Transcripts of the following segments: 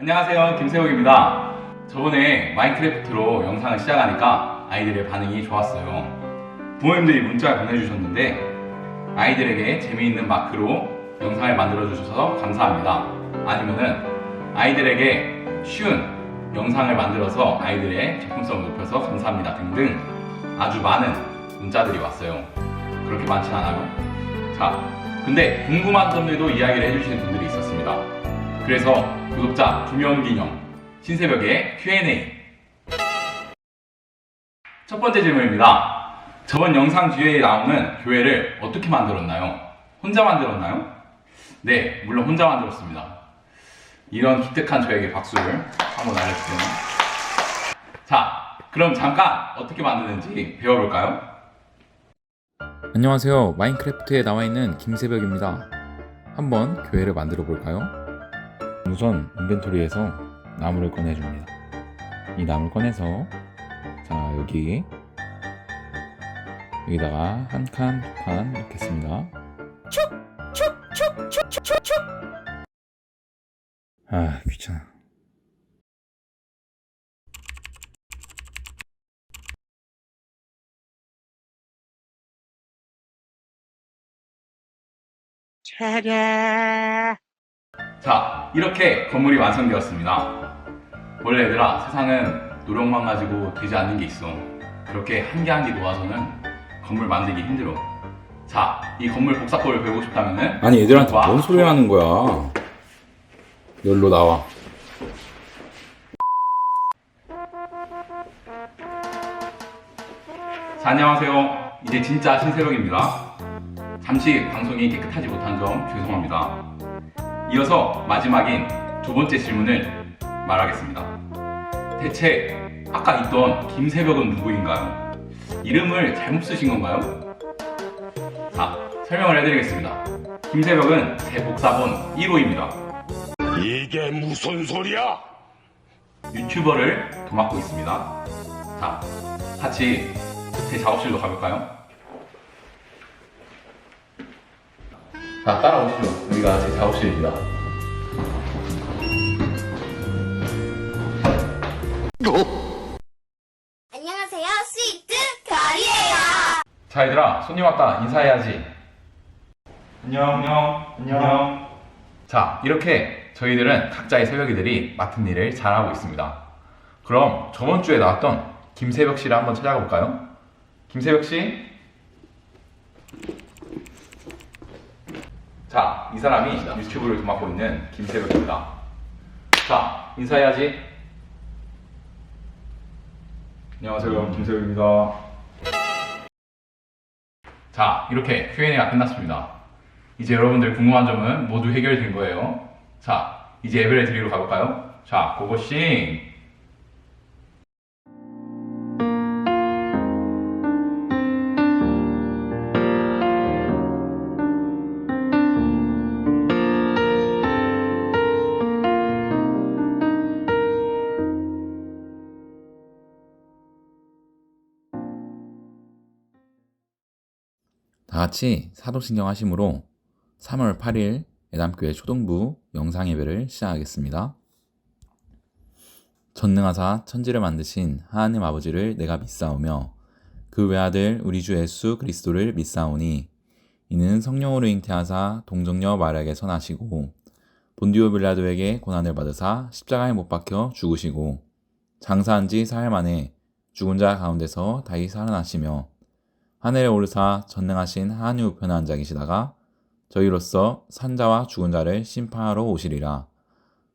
안녕하세요, 김세욱입니다. 저번에 마인크래프트로 영상을 시작하니까 아이들의 반응이 좋았어요. 부모님들이 문자를 보내주셨는데 아이들에게 재미있는 마크로 영상을 만들어주셔서 감사합니다. 아니면은 아이들에게 쉬운 영상을 만들어서 아이들의 접근성을 높여서 감사합니다 등등 아주 많은 문자들이 왔어요. 그렇게 많진 않아요. 자, 근데 궁금한 점들도 이야기를 해주시는 분들이 있었습니다. 그래서 구독자 2명 기념 신새벽의 Q&A. 첫 번째 질문입니다. 저번 영상 뒤에 나오는 교회를 어떻게 만들었나요? 혼자 만들었나요? 네, 물론 혼자 만들었습니다. 이런 기특한 저에게 박수를 한번 알려주세요. 자, 그럼 잠깐 어떻게 만드는지 배워볼까요? 안녕하세요. 마인크래프트에 나와있는 김새벽입니다. 한번 교회를 만들어 볼까요? 우선 인벤토리에서 나무를 꺼내줍니다. 이 나무를 꺼내서 자 여기다가 한 칸, 두 칸 넣겠습니다. 아, 귀찮아. 자, 이렇게 건물이 완성되었습니다. 원래 얘들아, 세상은 노력만 가지고 되지 않는 게 있어. 그렇게 한 개 한 개 모아서는 건물 만들기 힘들어. 자, 이 건물 복사법을 배우고 싶다면은 아니, 얘들한테 구독과 뭔 소리 하는 거야? 여기로 나와. 자, 안녕하세요. 이제 진짜 신새벽입니다. 잠시 방송이 깨끗하지 못한 점 죄송합니다. 이어서 마지막인 두 번째 질문을 말하겠습니다. 대체 아까 있던 김새벽은 누구인가요? 이름을 잘못 쓰신 건가요? 자, 설명을 해드리겠습니다. 김새벽은 제 복사본 1호입니다. 이게 무슨 소리야? 유튜버를 도맡고 있습니다. 자, 같이 제 작업실로 가볼까요? 자, 따라오시죠. 여기가 제 작업실입니다. 안녕하세요, 스위트 별이에요. 자, 얘들아, 손님 왔다. 인사해야지. 안녕. 자, 이렇게 저희들은 각자의 새벽이들이 맡은 일을 잘하고 있습니다. 그럼 저번 주에 나왔던 김새벽 씨를 한번 찾아가 볼까요? 김새벽 씨? 자, 이 사람이 유튜브를 도맡고 있는 김새벽입니다. 자, 인사해야지. 안녕하세요, 김새벽입니다. 자, 이렇게 Q&A가 끝났습니다. 이제 여러분들 궁금한 점은 모두 해결된 거예요. 자, 이제 예배를 드리러 가볼까요? 자, 고고싱! 다 같이 사도신경 하심으로 3월 8일 예담교회 초등부 영상 예배를 시작하겠습니다. 전능하사 천지를 만드신 하나님 아버지를 내가 믿사오며 그 외아들 우리 주 예수 그리스도를 믿사오니 이는 성령으로 잉태하사 동정녀 마리아에게 선하시고 본디오 빌라도에게 고난을 받으사 십자가에 못 박혀 죽으시고 장사한 지 사흘 만에 죽은 자 가운데서 다시 살아나시며 하늘에 오르사 전능하신 하나님 우편에 앉아 계시다가 저희로서 산자와 죽은 자를 심판하러 오시리라.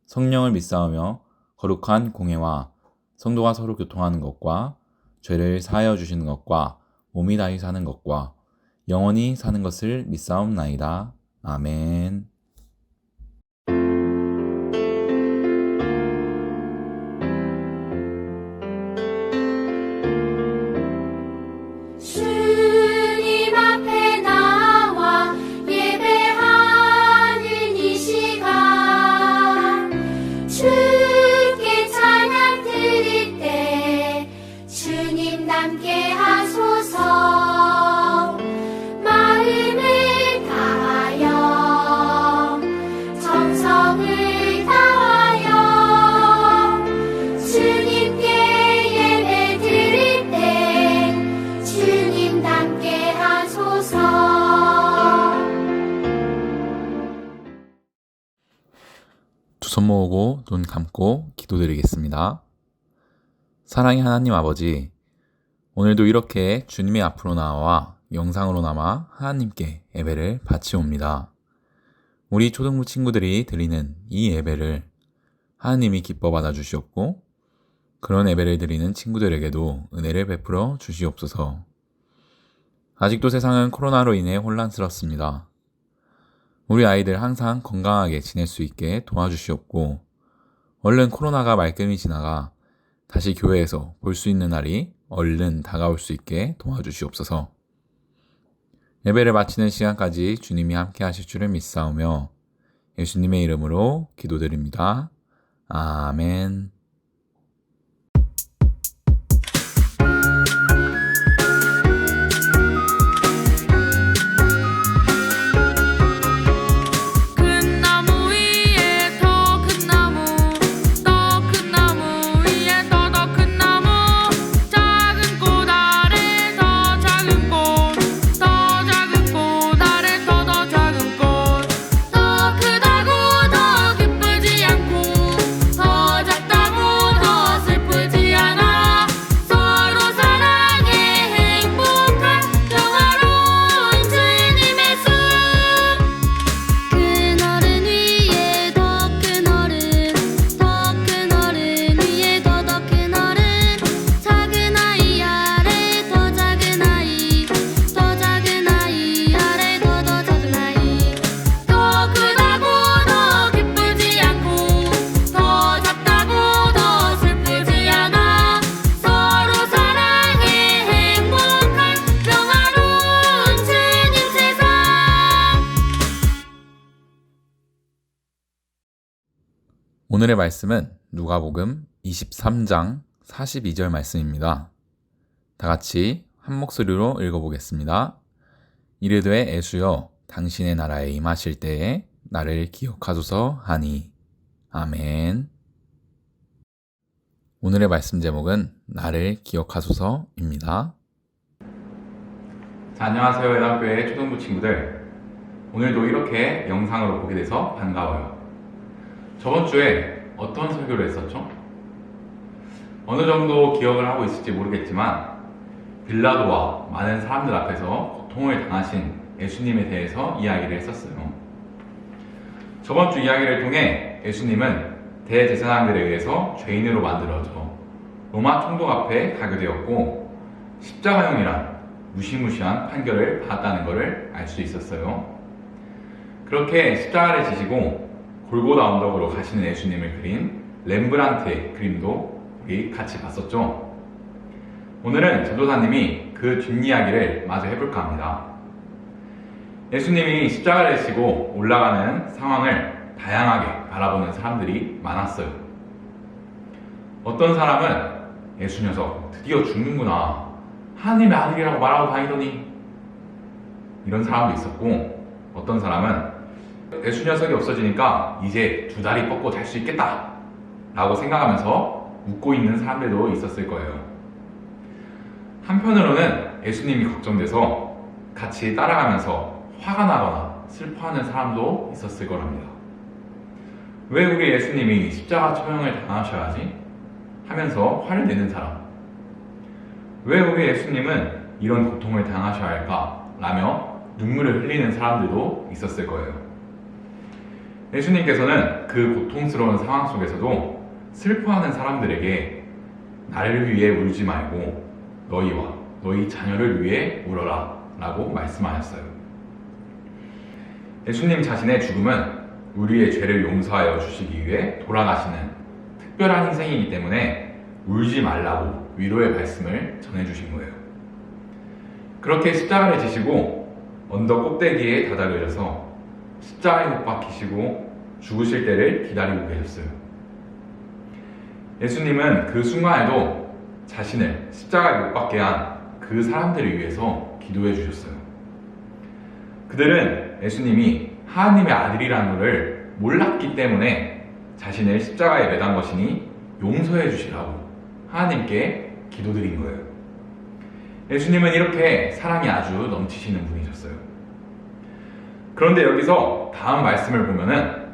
성령을 믿사오며 거룩한 공회와 성도가 서로 교통하는 것과 죄를 사하여 주시는 것과 몸이 다시 사는 것과 영원히 사는 것을 믿사옵나이다. 아멘. 주님 앞에 나와 예배하는 이 시간, 주께 찬양 드릴 때 주님 남게 하소서. 마음을 다하여 두 손 모으고 눈 감고 기도드리겠습니다. 사랑의 하나님 아버지, 오늘도 이렇게 주님의 앞으로 나와 영상으로나마 하나님께 예배를 바치옵니다. 우리 초등부 친구들이 드리는 이 예배를 하나님이 기뻐 받아주시옵고 그런 예배를 드리는 친구들에게도 은혜를 베풀어 주시옵소서. 아직도 세상은 코로나로 인해 혼란스럽습니다. 우리 아이들 항상 건강하게 지낼 수 있게 도와주시옵고 얼른 코로나가 말끔히 지나가 다시 교회에서 볼 수 있는 날이 얼른 다가올 수 있게 도와주시옵소서. 예배를 마치는 시간까지 주님이 함께 하실 줄을 믿사오며 예수님의 이름으로 기도드립니다. 아멘. 오늘의 말씀은 누가복음 23장 42절 말씀입니다. 다 같이 한 목소리로 읽어보겠습니다. 이르되 예수여 당신의 나라에 임하실 때에 나를 기억하소서 하니. 아멘. 오늘의 말씀 제목은 나를 기억하소서입니다. 자, 안녕하세요. 연합교회 초등부 친구들. 오늘도 이렇게 영상으로 보게 돼서 반가워요. 저번 주에 어떤 설교를 했었죠? 어느 정도 기억을 하고 있을지 모르겠지만 빌라도와 많은 사람들 앞에서 고통을 당하신 예수님에 대해서 이야기를 했었어요. 저번 주 이야기를 통해 예수님은 대제사장들에 의해서 죄인으로 만들어져 로마 총독 앞에 가게 되었고 십자가형이란 무시무시한 판결을 받았다는 것을 알 수 있었어요. 그렇게 십자가를 지시고 골고다 언덕으로 가시는 예수님을 그린 렘브란트의 그림도 우리 같이 봤었죠. 오늘은 전도사님이 그 뒷이야기를 마저 해볼까 합니다. 예수님이 십자가를 지고 올라가는 상황을 다양하게 바라보는 사람들이 많았어요. 어떤 사람은 예수 녀석 드디어 죽는구나, 하나님의 아들이라고 말하고 다니더니, 이런 사람도 있었고, 어떤 사람은 예수 녀석이 없어지니까 이제 두 다리 뻗고 잘 수 있겠다 라고 생각하면서 웃고 있는 사람들도 있었을 거예요. 한편으로는 예수님이 걱정돼서 같이 따라가면서 화가 나거나 슬퍼하는 사람도 있었을 거랍니다. 왜 우리 예수님이 십자가 처형을 당하셔야지? 하면서 화를 내는 사람, 왜 우리 예수님은 이런 고통을 당하셔야 할까? 라며 눈물을 흘리는 사람들도 있었을 거예요. 예수님께서는 그 고통스러운 상황 속에서도 슬퍼하는 사람들에게 나를 위해 울지 말고 너희와 너희 자녀를 위해 울어라 라고 말씀하셨어요. 예수님 자신의 죽음은 우리의 죄를 용서하여 주시기 위해 돌아가시는 특별한 희생이기 때문에 울지 말라고 위로의 말씀을 전해주신 거예요. 그렇게 십자가를 지시고 언덕 꼭대기에 다다르셔서 십자가에 못 박히시고 죽으실 때를 기다리고 계셨어요. 예수님은 그 순간에도 자신을 십자가에 못 박게 한 그 사람들을 위해서 기도해 주셨어요. 그들은 예수님이 하나님의 아들이라는 것을 몰랐기 때문에 자신을 십자가에 매단 것이니 용서해 주시라고 하나님께 기도드린 거예요. 예수님은 이렇게 사랑이 아주 넘치시는 분이셨어요. 그런데 여기서 다음 말씀을 보면은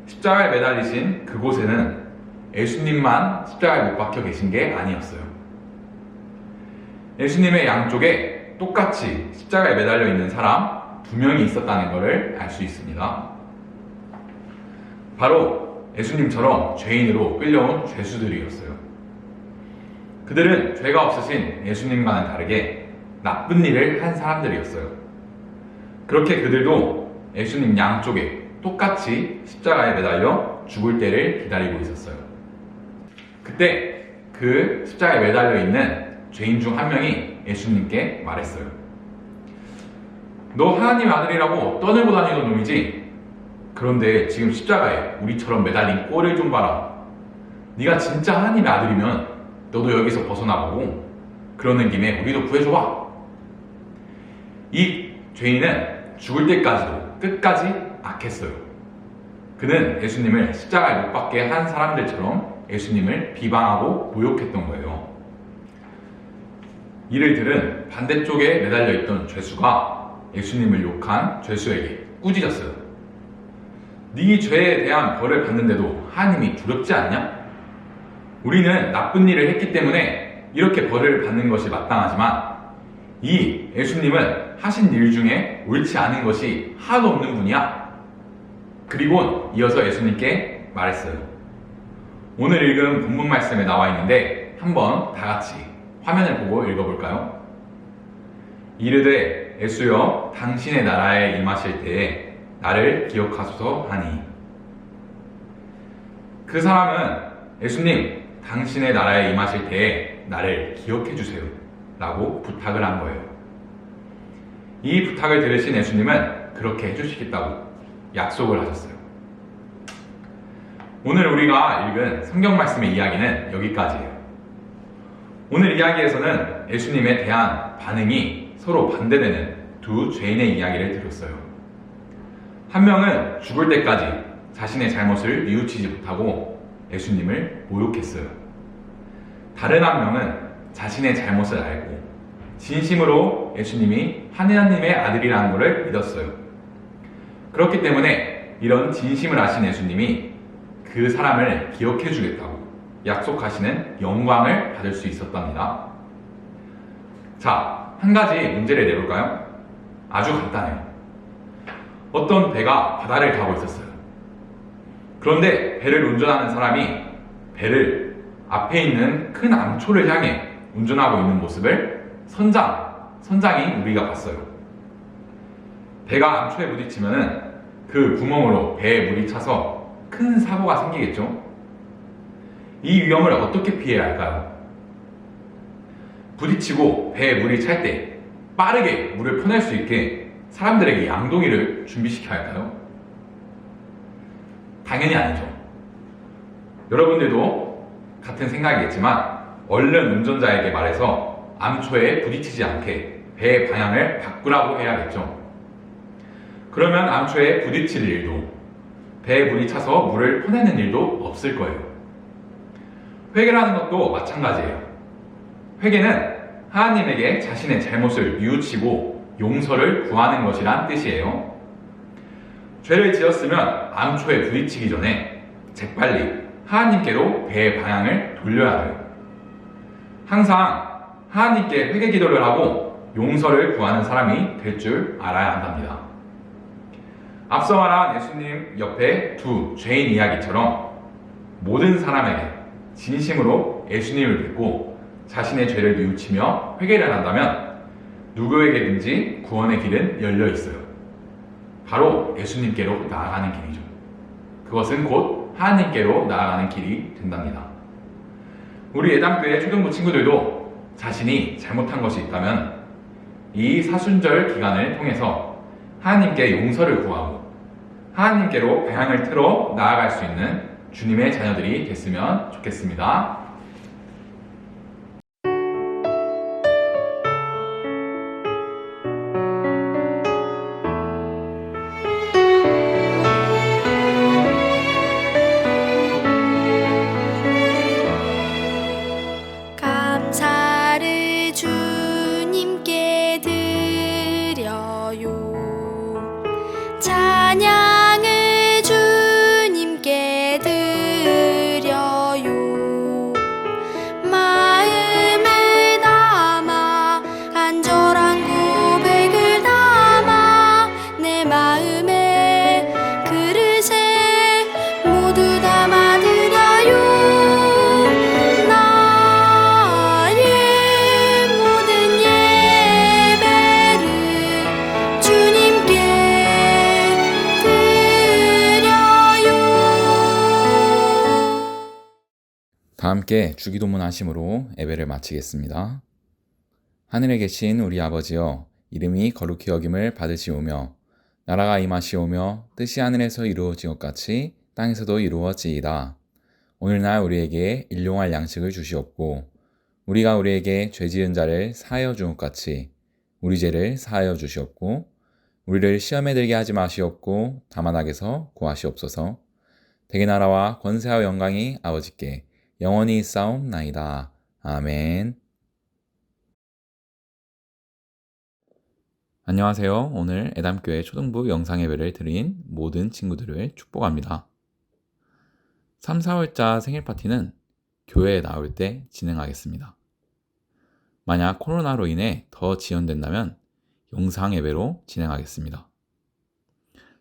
십자가에 매달리신 그곳에는 예수님만 십자가에 못 박혀 계신 게 아니었어요. 예수님의 양쪽에 똑같이 십자가에 매달려 있는 사람 2명이 있었다는 것을 알 수 있습니다. 바로 예수님처럼 죄인으로 끌려온 죄수들이었어요. 그들은 죄가 없으신 예수님과는 다르게 나쁜 일을 한 사람들이었어요. 그렇게 그들도 예수님 양쪽에 똑같이 십자가에 매달려 죽을 때를 기다리고 있었어요. 그때 그 십자가에 매달려 있는 죄인 중 한 명이 예수님께 말했어요. 너 하나님의 아들이라고 떠들고 다니던 놈이지? 그런데 지금 십자가에 우리처럼 매달린 꼴을 좀 봐라. 네가 진짜 하나님의 아들이면 너도 여기서 벗어나보고 그러는 김에 우리도 구해줘봐. 이 죄인은 죽을 때까지도 끝까지 악했어요. 그는 예수님을 십자가에 못 박게 한 사람들처럼 예수님을 비방하고 모욕했던 거예요. 이를 들은 반대쪽에 매달려 있던 죄수가 예수님을 욕한 죄수에게 꾸짖었어요. 네 죄에 대한 벌을 받는데도 하나님이 두렵지 않냐? 우리는 나쁜 일을 했기 때문에 이렇게 벌을 받는 것이 마땅하지만 이 예수님은 하신 일 중에 옳지 않은 것이 하나도 없는 분이야. 그리고 이어서 예수님께 말했어요. 오늘 읽은 본문 말씀에 나와 있는데 한번 다 같이 화면을 보고 읽어볼까요? 이르되 예수여 당신의 나라에 임하실 때에 나를 기억하소서 하니. 그 사람은 예수님 당신의 나라에 임하실 때에 나를 기억해 주세요 라고 부탁을 한 거예요. 이 부탁을 들으신 예수님은 그렇게 해주시겠다고 약속을 하셨어요. 오늘 우리가 읽은 성경 말씀의 이야기는 여기까지예요. 오늘 이야기에서는 예수님에 대한 반응이 서로 반대되는 두 죄인의 이야기를 들었어요. 한 명은 죽을 때까지 자신의 잘못을 뉘우치지 못하고 예수님을 모욕했어요. 다른 한 명은 자신의 잘못을 알고 진심으로 예수님이 하나님의 아들이라는 것을 믿었어요. 그렇기 때문에 이런 진심을 아신 예수님이 그 사람을 기억해 주겠다고 약속하시는 영광을 받을 수 있었답니다. 자, 한 가지 문제를 내볼까요? 아주 간단해요. 어떤 배가 바다를 가고 있었어요. 그런데 배를 운전하는 사람이 배를 앞에 있는 큰 암초를 향해 운전하고 있는 모습을 선장이 우리가 봤어요. 배가 암초에 부딪히면은 그 구멍으로 배에 물이 차서 큰 사고가 생기겠죠? 이 위험을 어떻게 피해야 할까요? 부딪히고 배에 물이 찰 때 빠르게 물을 퍼낼 수 있게 사람들에게 양동이를 준비시켜야 할까요? 당연히 아니죠. 여러분들도 같은 생각이겠지만 얼른 운전자에게 말해서 암초에 부딪히지 않게 배의 방향을 바꾸라고 해야겠죠. 그러면 암초에 부딪힐 일도 배에 물이 차서 물을 퍼내는 일도 없을 거예요. 회개라는 것도 마찬가지예요. 회개는 하나님에게 자신의 잘못을 뉘우치고 용서를 구하는 것이란 뜻이에요. 죄를 지었으면 암초에 부딪히기 전에 재빨리 하나님께로 배의 방향을 돌려야 돼요. 항상 하나님께 회개 기도를 하고 용서를 구하는 사람이 될 줄 알아야 한답니다. 앞서 말한 예수님 옆에 두 죄인 이야기처럼 모든 사람에게 진심으로 예수님을 믿고 자신의 죄를 뉘우치며 회개를 한다면 누구에게든지 구원의 길은 열려 있어요. 바로 예수님께로 나아가는 길이죠. 그것은 곧 하나님께로 나아가는 길이 된답니다. 우리 예담교회 초등부 친구들도 자신이 잘못한 것이 있다면 이 사순절 기간을 통해서 하나님께 용서를 구하고 하나님께로 방향을 틀어 나아갈 수 있는 주님의 자녀들이 됐으면 좋겠습니다. 감사를 주님께 드려요. 찬양을 주님께 함께 주기도문 하심으로 예배를 마치겠습니다. 하늘에 계신 우리 아버지여, 이름이 거룩히 여김을 받으시오며 나라가 임하시오며 뜻이 하늘에서 이루어진 것 같이 땅에서도 이루어지이다. 오늘날 우리에게 일용할 양식을 주시옵고 우리가 우리에게 죄 지은 자를 사하여 준 것 같이 우리 죄를 사하여 주시옵고 우리를 시험에 들게 하지 마시옵고 다만 악에서 구하시옵소서. 대개 나라와 권세와 영광이 아버지께 영원히 있사옵나이다. 아멘. 안녕하세요. 오늘 애담교회 초등부 영상예배를 드린 모든 친구들을 축복합니다. 3, 4월자 생일 파티는 교회에 나올 때 진행하겠습니다. 만약 코로나로 인해 더 지연된다면 영상예배로 진행하겠습니다.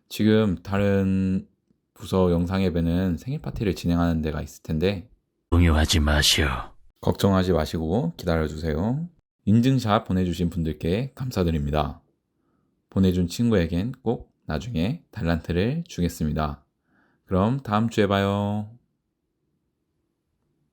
지금 다른 부서 영상예배는 생일 파티를 진행하는 데가 있을 텐데 동요하지 마시오. 걱정하지 마시고 기다려주세요. 인증샷 보내주신 분들께 감사드립니다. 보내준 친구에겐 꼭 나중에 달란트를 주겠습니다. 그럼 다음 주에 봐요.